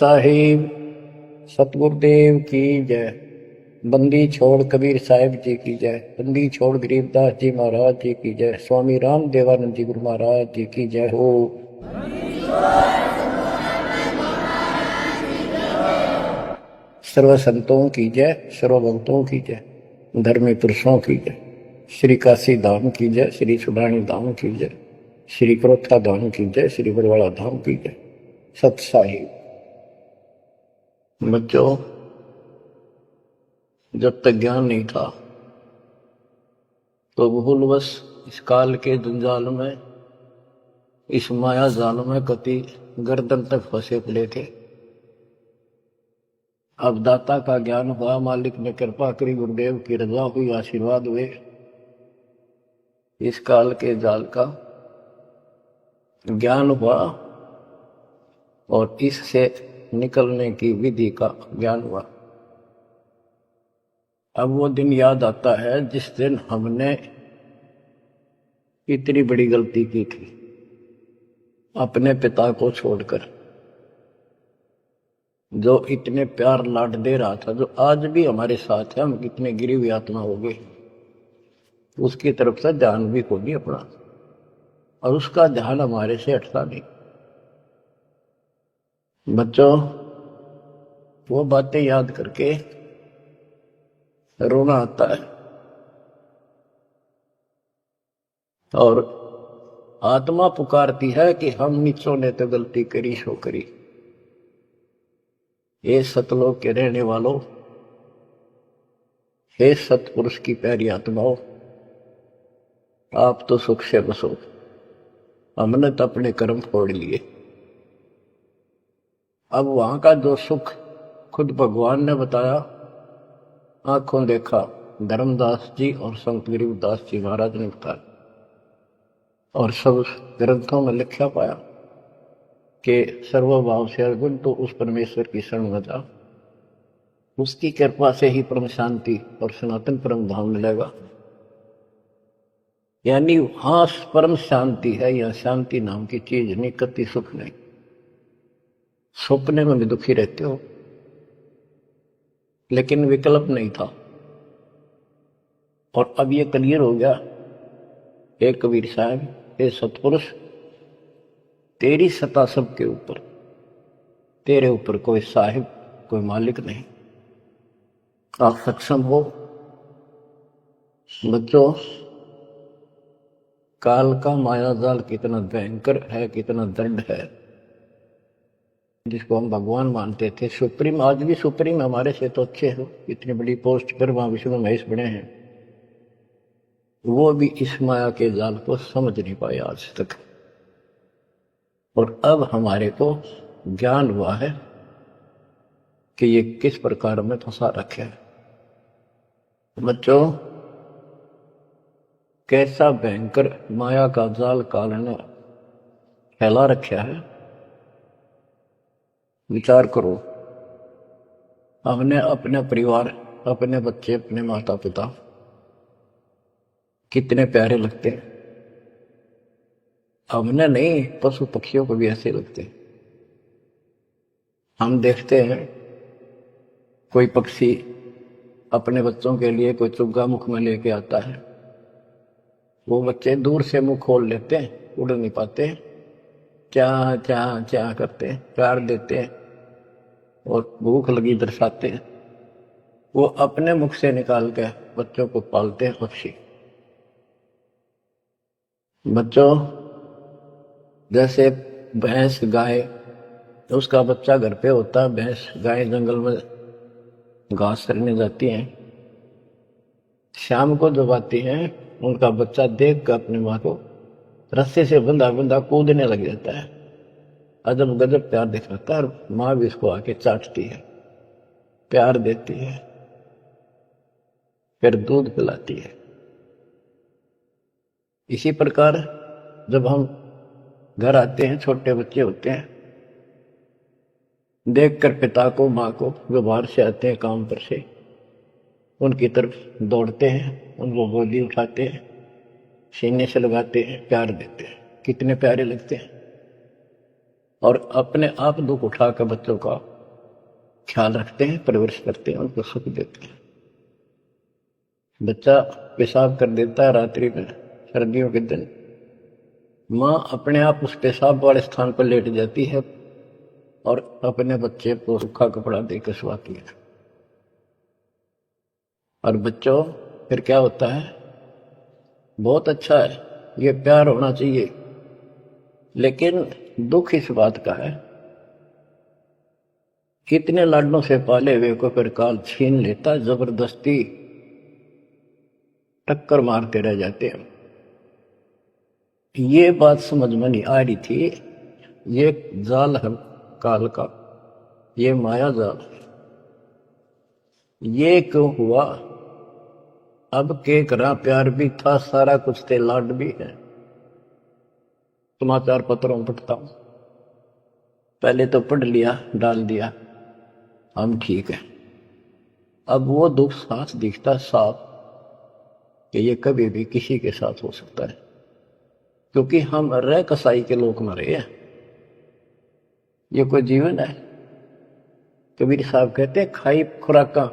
साहिब सतगुरुदेव की जय। बंदी छोड़ कबीर साहिब जी की जय। बंदी छोड़ गरीबदास जी महाराज जी की जय। स्वामी राम देवानंद जी गुरु महाराज जी की जय हो। सर्व संतों की जय, सर्व भक्तों की जय, धर्मी पुरुषों की जय। श्री काशी धाम की जय, श्री सुडानी धाम की जय, श्री क्रोथा धाम की जय, श्री बरवाड़ा धाम की जय। सत साहिब बच्चों, जब तक ज्ञान नहीं था तो भूलवश इस काल के जंजाल में, इस माया जाल में कति गर्दन तक फंसे पड़े थे। अब दाता का ज्ञान हुआ, मालिक ने कृपा करी, गुरुदेव की रजा हुई, आशीर्वाद हुए, इस काल के जाल का ज्ञान हुआ और इससे निकलने की विधि का ज्ञान हुआ। अब वो दिन याद आता है जिस दिन हमने इतनी बड़ी गलती की थी, अपने पिता को छोड़कर, जो इतने प्यार लाड दे रहा था, जो आज भी हमारे साथ है। हम कितने गिरी हुई आत्मा हो गए, उसकी तरफ से ध्यान भी खो दिया अपना, और उसका ध्यान हमारे से हटता नहीं। बच्चों, वो बातें याद करके रोना आता है, और आत्मा पुकारती है कि हम नीचों ने तो गलती करी सो करी। हे सतलोक के रहने वालों, हे सतपुरुष की प्यारी आत्माओं, आप तो सुख से बसो, हमने तो अपने कर्म फोड़ लिए। अब वहां का जो सुख खुद भगवान ने बताया, आंखों देखा, धर्मदास जी और संत गरीबदास जी महाराज ने बताया, और सब ग्रंथों में लिखा पाया कि सर्वभाव से अर्जुन तो उस परमेश्वर की शरण में जा, उसकी कृपा से ही परम शांति और सनातन परम धाम मिलेगा। यानी हाँ, परम शांति है, यह शांति नाम की चीज नहीं, कति सुख नहीं। सपने में भी दुखी रहते हो, लेकिन विकल्प नहीं था, और अब ये क्लियर हो गया। हे कबीर साहब, हे सतपुरुष, तेरी सत्ता सबके ऊपर, तेरे ऊपर कोई साहिब, कोई मालिक नहीं। आप सक्षम हो। बच्चों, काल का मायाजाल कितना भयंकर है, कितना दंड है, जिसको हम भगवान मानते थे, सुप्रीम, आज भी सुप्रीम हमारे से तो अच्छे हो, इतनी बड़ी पोस्ट पर वहां विष्णु महेश बने हैं, वो भी इस माया के जाल को समझ नहीं पाए आज तक। और अब हमारे को ज्ञान हुआ है कि ये किस प्रकार में फंसा रखे है। बच्चों, कैसा भयंकर माया का जाल काल ने फैला रखा है, विचार करो। हमने अपने परिवार, अपने बच्चे, अपने माता पिता कितने प्यारे लगते हैं। हमने नहीं, पशु पक्षियों को भी ऐसे लगते हैं। हम देखते हैं कोई पक्षी अपने बच्चों के लिए कोई चुग्गा मुख में लेके आता है, वो बच्चे दूर से मुंह खोल लेते हैं, उड़ नहीं पाते, क्या क्या क्या करते हैं, प्यार देते हैं और भूख लगी दर्शाते हैं। वो अपने मुख से निकाल के बच्चों को पालते हैं पक्षी। बच्चों, जैसे भैंस गाय, उसका बच्चा घर पे होता है, भैंस गाय जंगल में घास करने जाती हैं, शाम को जब आती हैं, उनका बच्चा देख कर अपनी माँ को रस्से से बंधा बंधा कूदने लग जाता है। अजब गजब प्यार दिखाता है, और माँ भी इसको आके चाटती है, प्यार देती है, फिर दूध पिलाती है। इसी प्रकार जब हम घर आते हैं, छोटे बच्चे होते हैं, देखकर पिता को, माँ को, जो बाहर से आते हैं काम पर से, उनकी तरफ दौड़ते हैं, उनको गोदी उठाते हैं, सीने से लगाते हैं, प्यार देते हैं, कितने प्यारे लगते हैं। और अपने आप दुख उठा कर बच्चों का ख्याल रखते हैं, परवरिश करते हैं, उनको सुख देते हैं। बच्चा पेशाब कर देता है रात्रि में, सर्दियों के दिन, माँ अपने आप उस पेशाब वाले स्थान पर लेट जाती है और अपने बच्चे को सूखा कपड़ा देकर सुलाती है। और बच्चों फिर क्या होता है, बहुत अच्छा है, ये प्यार होना चाहिए। लेकिन दुख इस बात का है, कितने लाडों से पाले हुए को फिर काल छीन लेता, जबरदस्ती टक्कर मारते रह जाते हैं। ये बात समझ में नहीं आ रही थी, ये जाल है काल का, ये माया जाल, ये क्यों हुआ? अब के करा, प्यार भी था, सारा कुछ थे, लाड भी है। समाचार पत्रों में पढ़ता हूं, पहले तो पढ़ लिया, डाल दिया, हम ठीक है। अब वो दुख साथ दिखता साफ कि ये कभी भी किसी के साथ हो सकता है, क्योंकि हम रह कसाई के लोग मरे हैं। ये कोई जीवन है? कबीर साहब कहते हैं, खाई खुराका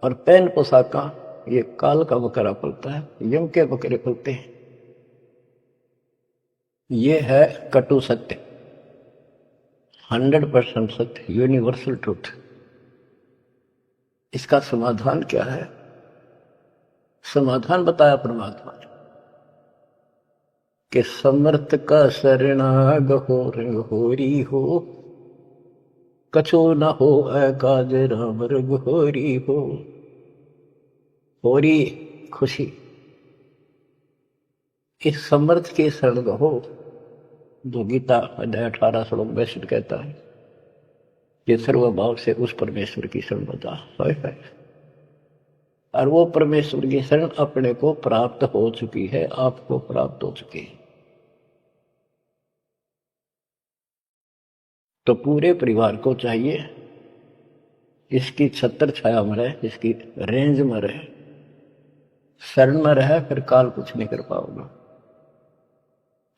और पहन पोशाका, ये काल का बकरा पलता है, यम के बकरे पलते हैं। ये है कटु सत्य, 100% सत्य, यूनिवर्सल ट्रूथ। इसका समाधान क्या है? समाधान बताया परमात्मा ने कि समर्थ का शरणाग हो रंग होरी हो, कछो न हो काज राम रंग होरी हो। होरी खुशी, इस समर्थ के शरण हो, जो गीता अध्याय 18 श्लोक 62 कहता है, ये सर्वभाव से उस परमेश्वर की शरण बता। और वो परमेश्वर की शरण अपने को प्राप्त हो चुकी है, आपको प्राप्त हो चुकी है। तो पूरे परिवार को चाहिए इसकी छत्र छाया में रहे, इसकी रेंज में रहे, शरण में रहे, फिर काल कुछ नहीं कर पाओगे।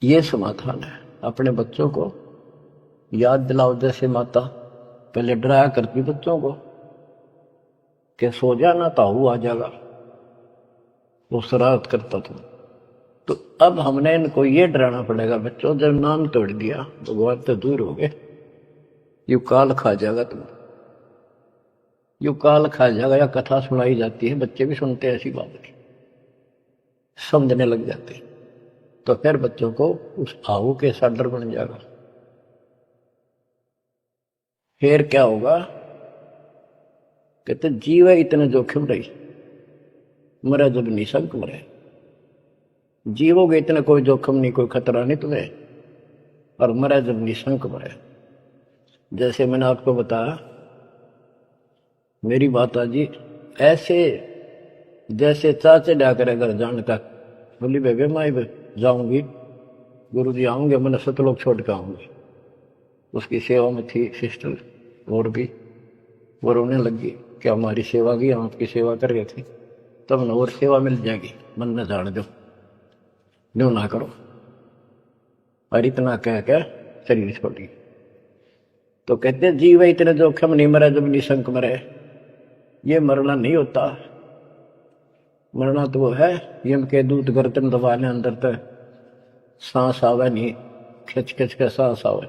ये समाधान है। अपने बच्चों को याद दिलाओ, जैसे माता पहले डराया करती बच्चों को कि सो जाना, ताऊ आ जाएगा, वो शरारत करता था। तो अब हमने इनको ये डराना पड़ेगा, बच्चों जब नाम तोड़ दिया भगवान तो दूर हो गए, यू काल खा जाएगा तुम, यू काल खा जाएगा। या कथा सुनाई जाती है, बच्चे भी सुनते हैं, ऐसी बात की समझने लग जाते, तो फिर बच्चों को उस आहू के साथ डर बन जाएगा। फिर क्या होगा? कहते जीव है इतने जोखिम रही, मरा जब निशंक मरे। जीवोगे इतने कोई जोखिम नहीं, कोई खतरा नहीं तुम्हें, और मरा जब निशंक मरे। जैसे मैंने आपको बताया, मेरी माता जी ऐसे जैसे चाचे डाकर अगर जान का बोली, बेबे मैं जाऊंगी, गुरु जी आऊंगे, मैंने सतलोक छोड़ के आऊंगी। उसकी सेवा में थी सिस्टर और भी, वो रोने लगी कि हमारी सेवा की, हम आपकी सेवा कर रहे थे, तब न और सेवा मिल जाएगी, मन में जान दो, न्यू ना करो। और इतना कह के शरीर छोड़ी। तो कहते जीव इतने जोखिम नहीं मरे जब निशंक मरे। ये मरना नहीं होता, मरना तो वो है यम के दूत गर्दन दबाने अंदर तक सांस आवे नहीं, खिंच खिंच के सांस आवे,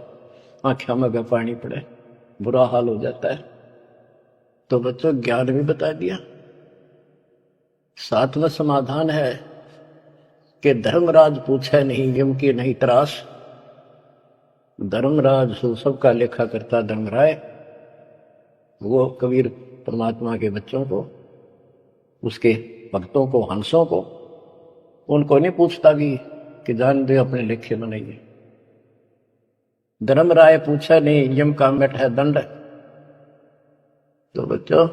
आंखों में का पानी पड़े, बुरा हाल हो जाता है। तो बच्चों ज्ञान भी बता दिया। सातवां समाधान है कि धर्मराज पूछे नहीं यम की नहीं त्रास। धर्मराज सबका लेखा करता धर्मराय, वो कबीर परमात्मा के बच्चों को, उसके भक्तों को, हंसों को, उनको नहीं पूछता कि जान दे अपने लेखे में नहीं है। धर्मराय पूछा नहीं यम का मिट है दंड। तो बच्चों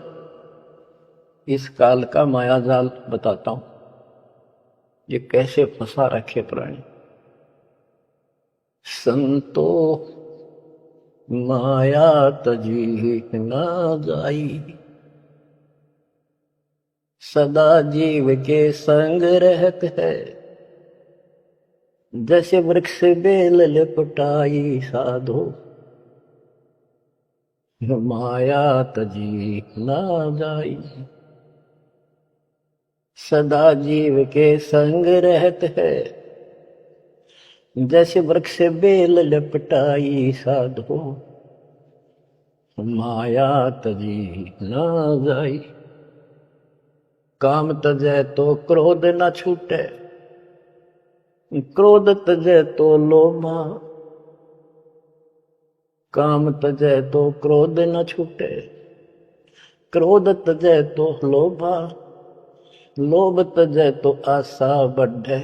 इस काल का मायाजाल बताता हूं, ये कैसे फंसा रखे प्राणी। संतो माया तजी ना जाई, सदा जीव के संग रहत है, जैसे वृक्ष बेल लिपटाई साधो, माया तजी ना जाई। सदा जीव के संग रहत है, जैसे वृक्ष बेल लिपटाई साधो, माया तजी ना जाई। काम तजै तो क्रोध न छूटे, क्रोध तजै तो लोभा। काम तजै तो क्रोध न छूटे, क्रोध तजै तो लोभा। लोभ तजै तो आशा बढ़े,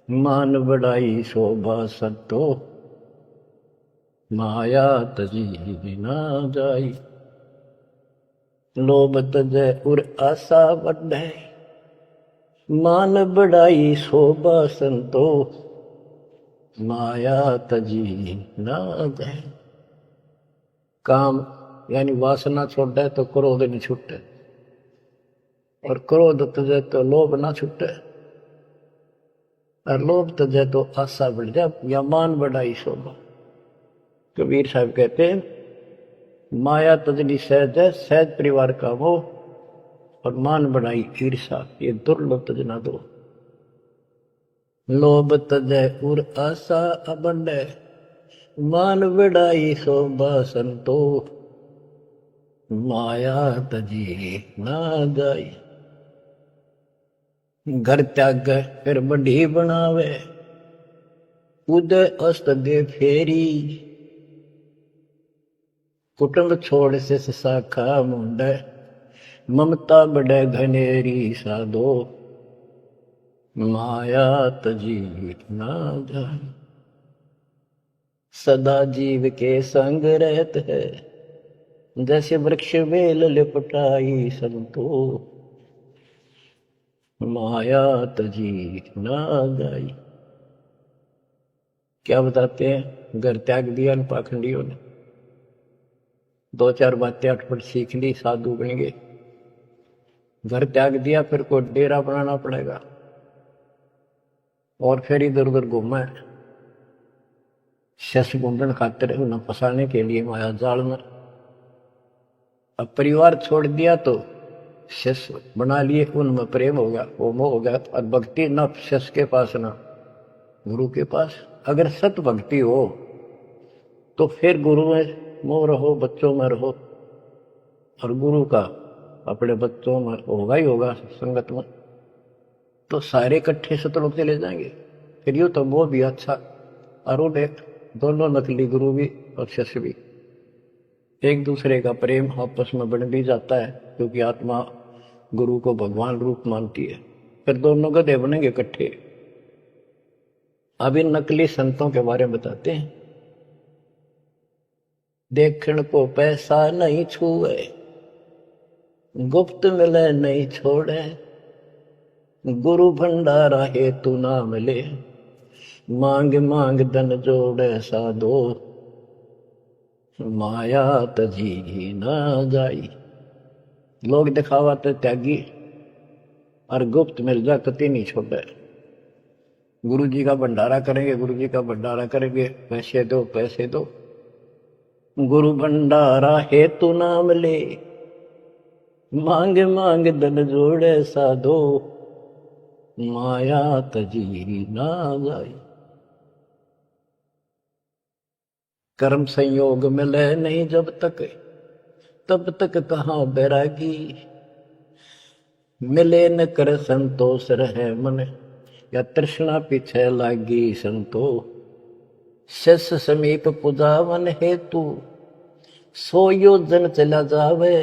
मान बढ़ाई शोभा सतो, माया तजी ना जाई। लोभ तजै उर आशा बढ़े, मान बढ़ाई शोभा संतो, माया तजी ना जाए। काम यानी वासना छोड़े तो क्रोध नहीं छूटे, और क्रोध तजै तो लोभ ना छूटे, और लोभ तजै तो आशा बढ़ जाए या मान बढ़ाई शोभा। कबीर साहब कहते हैं, माया तजनी सहज है, सहज परिवार का वो, और मान बढ़ाई ईर्षा, ये दुर्लभ तजना दो। लोभ तजै उर आशा अबंडे, मान बढ़ाई शोभा संतो, माया तजी ना जाई। घर त्याग फिर बढ़ी बनावे, उदय अस्त दे फेरी। कुटुंब छोड़ से शाखा मुंडे, ममता बढ़े घनेरी साधो, माया तजी ना जाए। सदा जीव के संग रहत है, जैसे वृक्ष बेल लिपटाई संतो, माया तजी ना जाई। क्या बताते हैं, घर त्याग दिया न पाखंडियों ने, दो चार बातें अटपट सीख ली, साधु बन गए। घर त्याग दिया, फिर को डेरा बनाना पड़ेगा, और फिर इधर उधर घूमा, शस गुंडन खातिर उन्हें फंसाने के लिए माया जाल में। अब परिवार छोड़ दिया तो शस बना लिए, उनमें प्रेम हो गया, वो मोह हो गया, और भक्ति न शस के पास ना गुरु के पास। अगर सत भक्ति हो तो फिर गुरु में मोह रहो, बच्चों में रहो, और गुरु का अपने बच्चों में होगा ही होगा संगत में, तो सारे इकट्ठे सतलोक चले जाएंगे। फिर यूं तो वो भी अच्छा, और वो देख दोनों नकली गुरु भी और शिष्य भी, एक दूसरे का प्रेम आपस में बढ़ भी जाता है, क्योंकि आत्मा गुरु को भगवान रूप मानती है। फिर दोनों गधे बनेंगे इकट्ठे। अब इन नकली संतों के बारे में बताते हैं। देखण को पैसा नहीं छुए, गुप्त मिले नहीं छोड़े, गुरु भंडारा हेतु ना मिले, मांग मांग धन जोड़े साधो, माया तजी ना जाई। लोग दिखावा तो त्यागी, और गुप्त मिल जा कति नहीं छोड़े। गुरु जी का भंडारा करेंगे, गुरु जी का भंडारा करेंगे, पैसे दो पैसे दो, गुरु भंडारा हेतु ना मिले, मांग मांग धन जोड़े साधो, माया तजी ना जाई। कर्म संयोग मिले नहीं जब तक, तब तक कहाँ बैरागी, मिले न कर संतोष रहे मन, या तृष्णा पीछे लागी संतो। शिष समीप पुजावन हेतु, सो योजन चला जावे,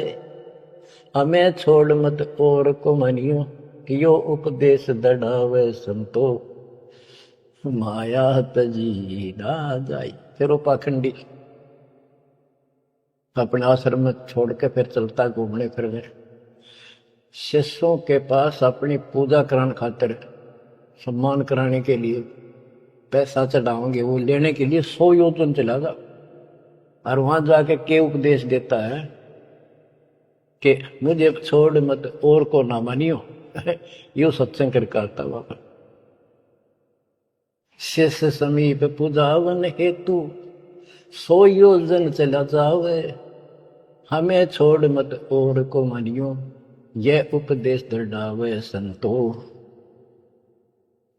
हमें छोड़ मत और को मनियो, यो उपदेश दड़ावे संतो, माया तजी ना जाई। फिर वो पाखंडी अपने आश्रम में छोड़ के फिर चलता घूमने फिरने, शिष्यों के पास अपनी पूजा कराने खातिर, सम्मान कराने के लिए पैसा चढ़ाओगे, वो लेने के लिए 100 योजन चला जा, और वहां जाके के उपदेश देता है कि मुझे छोड़ मत और को ना मानियो। यो सत्संग करता वहां पर शिष्य समीप पुजावन हेतु सो योजन चला जावे, हमें छोड़ मत और को मानियो, यह उपदेश दृढ़ावे संतो,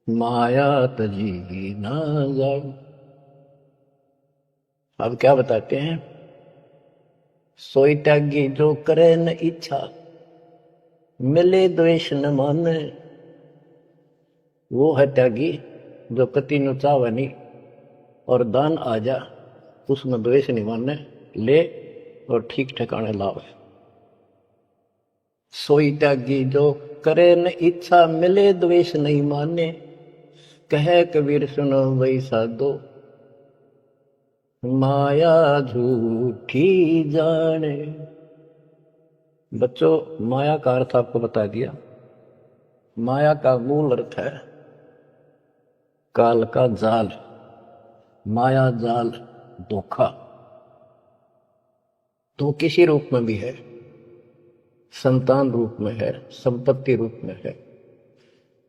माया तजी ना जाओ। अब क्या बताते हैं, सोई त्यागी जो करे न इच्छा, मिले द्वेष न माने। वो है त्यागी जो कति नु चावे नहीं और दान आ जा उसमें द्वेष नहीं माने, ले और ठीक ठिकाने लावे। सोई त्यागी जो करे न इच्छा, मिले द्वेष नहीं माने। कहे कबीर सुनो वही साधो, माया झूठी जाने। बच्चों, माया का अर्थ आपको बता दिया। माया का मूल अर्थ है काल का जाल, माया जाल, धोखा। तो किसी रूप में भी है, संतान रूप में है, संपत्ति रूप में है,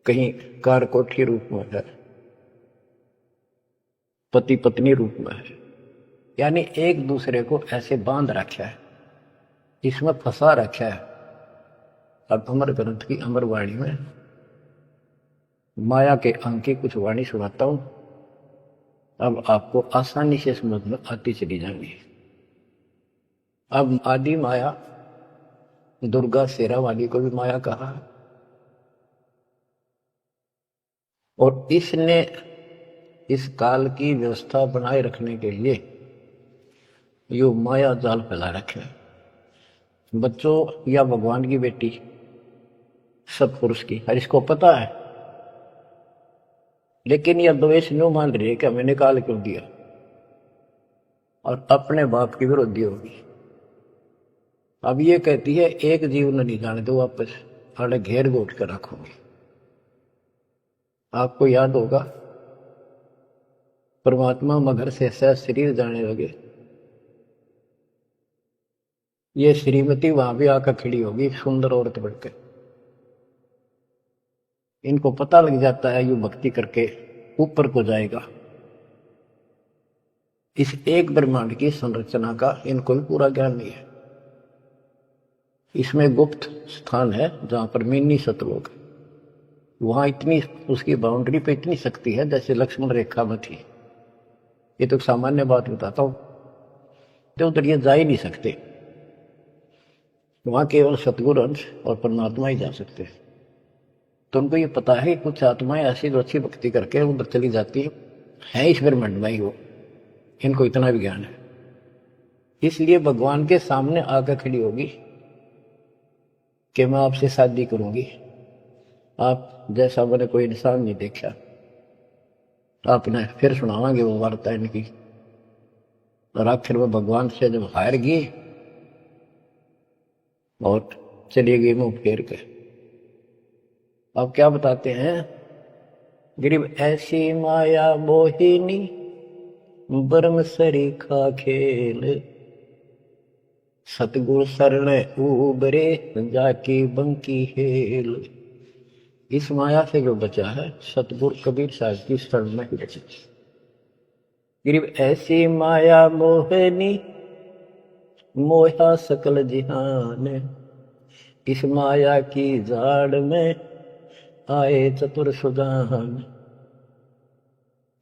कहीं कार कोठी रूप में है, पति पत्नी रूप में है। यानी एक दूसरे को ऐसे बांध रखा है, इसमें फंसा रखा है। अब अमर ग्रंथ की अमर वाणी में माया के अंग की कुछ वाणी सुनाता हूं। अब आपको आसानी से समझ में आती चली जाएंगी। अब आदि माया, दुर्गा शेरा वाली को भी माया कहा है, और इसने इस काल की व्यवस्था बनाए रखने के लिए यो माया जाल फैला रखे। बच्चों, या भगवान की बेटी सतपुरुष की, हर इसको पता है, लेकिन यह द्वेष न्यू मान रही है कि हमें निकाल क्यों दिया, और अपने बाप की विरोधी होगी। अब ये कहती है एक जीवन नहीं जाने दो, वापस अरे घेर घोट कर रखोगे। आपको याद होगा परमात्मा मगर से सहज शरीर जाने लगे, ये श्रीमती वहां भी आकर खड़ी होगी सुंदर औरत बनकर। इनको पता लग जाता है यू भक्ति करके ऊपर को जाएगा। इस एक ब्रह्मांड की संरचना का इनको भी पूरा ज्ञान नहीं है। इसमें गुप्त स्थान है जहां पर मिनी सतलोक, वहां इतनी उसकी बाउंड्री पे इतनी शक्ति है जैसे लक्ष्मण रेखा में थी। ये तो सामान्य बात बताता हूं, तो उधर ये जा ही नहीं सकते। वहां केवल सतगुरु अंश और परमात्मा ही जा सकते हैं। तो उनको ये पता है कि कुछ आत्माएं ऐसी जो अच्छी भक्ति करके उधर चली जाती है इस ब्रह्मांड में ही हो, इनको इतना भी ज्ञान है। इसलिए भगवान के सामने आकर खड़ी होगी कि मैं आपसे शादी करूंगी, आप जैसा मैंने कोई इंसान नहीं देखा। आपने फिर सुनावांगे वो वार्ता इनकी, और आखिर में भगवान से जब हार गई और चली गई मुंह फेर के। अब क्या बताते हैं, गरीब ऐसी माया मोहिनी, ब्रह्म सरीखा खेल, सतगुरु शरण उबरे, जाकी बंकी हेल। इस माया से जो बचा है सतगुरु कबीर साहब की शरण में ही बचा। गरीब ऐसी माया मोहिनी, मोहा सकल जिहान, इस माया की जाड़ में आए चतुर सुजान।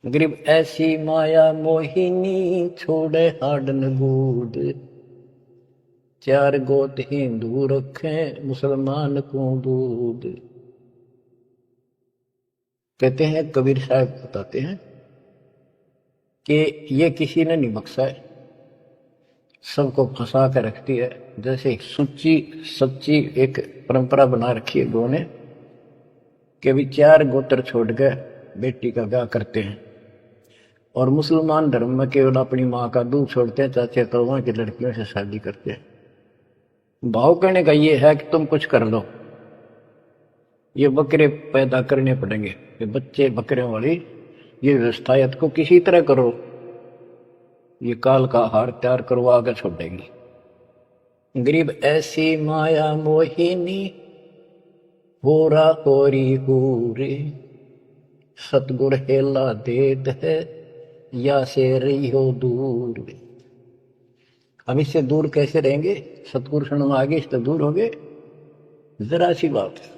गरीब ऐसी माया मोहिनी, छोड़े हाडन गूद, चार गोत हिंदू रखे, मुसलमान को दूध। कहते हैं कबीर साहब बताते हैं कि ये किसी ने नहीं बख्शा है, सबको फंसा कर रखती है। जैसे सुच्ची सच्ची एक परंपरा बना रखी है लोगों ने कि भी चार गोत्र छोड़ के बेटी का ब्याह करते हैं, और मुसलमान धर्म में केवल अपनी माँ का दूध छोड़ते हैं, चाचे तौवा की लड़कियों से शादी करते हैं। भाव कहने का ये है कि तुम कुछ कर लो, ये बकरे पैदा करने पड़ेंगे, ये बच्चे बकरियों वाली ये व्यवस्थायत को किसी तरह करो, ये काल का हार तैयार करो, आगे छोड़ देंगे। गरीब ऐसी माया मोहिनी, होरा होरी हूरे, सतगुर हेला देत है या से रही हो दूर। अब इससे दूर कैसे रहेंगे? सतगुरु शरण में आगे इससे दूर हो गए? जरा सी बात है,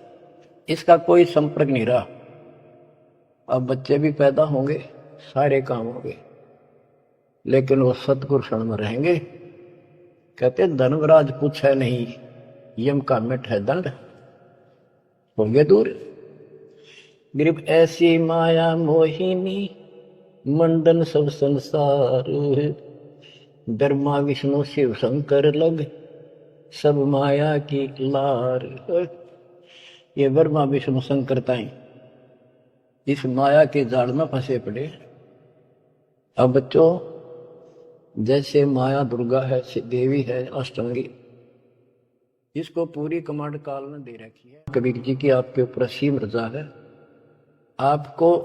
इसका कोई संपर्क नहीं रहा। अब बच्चे भी पैदा होंगे, सारे काम होंगे, लेकिन वो सतगुरु शरण में रहेंगे। कहते धर्मराज कुछ है नहीं, यम का मिट है दंड, होंगे दूर। गिरब ऐसी माया मोहिनी मंडन सब संसार, ब्रह्मा विष्णु शिव शंकर लग सब माया की लार। ये ब्रह्मा विष्णु शंकर ताई इस माया के जाल में फंसे पड़े। अब बच्चों, जैसे माया दुर्गा है, देवी है अष्टांगी, इसको पूरी कमांड काल ने दे रखी है। कबीर जी की आपके ऊपर असीम रजा है। आपको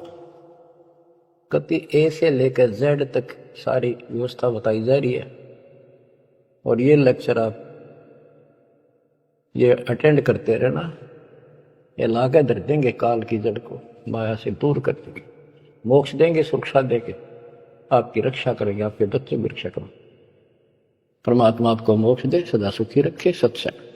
कति ए से लेकर जेड तक सारी व्यवस्था बताई जा रही है, और ये लेक्चर आप ये अटेंड करते रहना। ये लाके धर देंगे काल की जड़ को, माया से दूर कर देंगे, मोक्ष देंगे, सुरक्षा देंगे, आपकी रक्षा करेंगे, आपके बच्चों की रक्षा करेंगे। परमात्मा आपको मोक्ष दे, सदा सुखी रखे। सत्संग।